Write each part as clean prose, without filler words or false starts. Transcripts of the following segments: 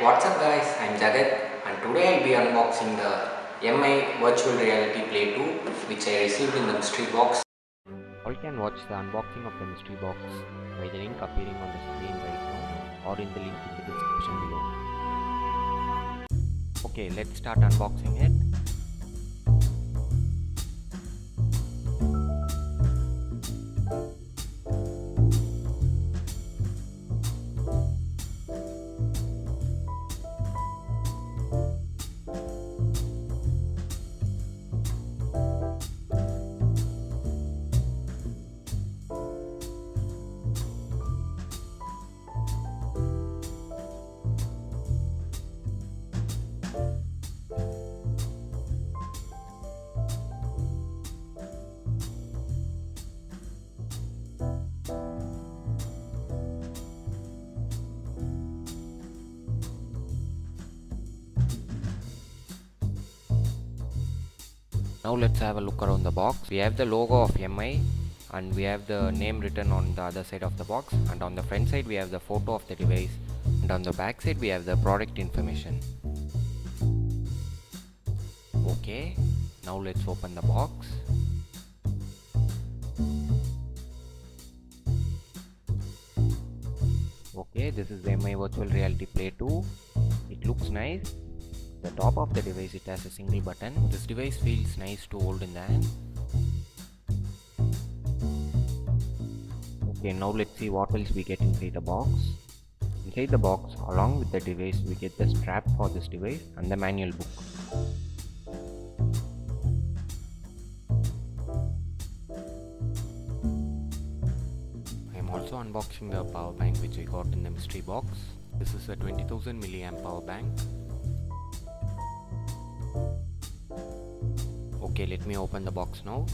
What's up guys, I'm Jagath and today I'll be unboxing the MI Virtual Reality Play 2 which I received in the mystery box. All can watch the unboxing of the mystery box by the link appearing on the screen right now or in the link in the description below. Okay, let's start unboxing it. Now let's have a look around the box. We have the logo of MI and we have the name written on the other side of the box, and on the front side we have the photo of the device, and on the back side we have the product information. Okay, now let's open the box. Okay, this is the MI Virtual Reality Play 2. It looks nice. The top of the device, it has a single button. This device feels nice to hold in the hand. Okay, now let's see what else we get inside the box. Inside the box, along with the device, we get the strap for this device and the manual book. I am also unboxing the power bank which we got in the mystery box. This is a 20,000 milliamp power bank. Okay, let me open the box now.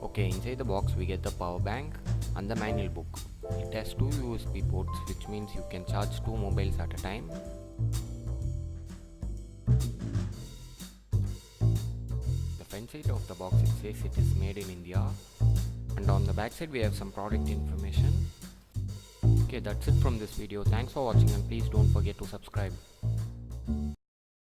Okay, inside the box we get the power bank and the manual book. It has two USB ports, which means you can charge two mobiles at a time. The front side of the box, it says it is made in India, and on the back side we have some product information. Okay, that's it from this video. Thanks for watching and please don't forget to subscribe.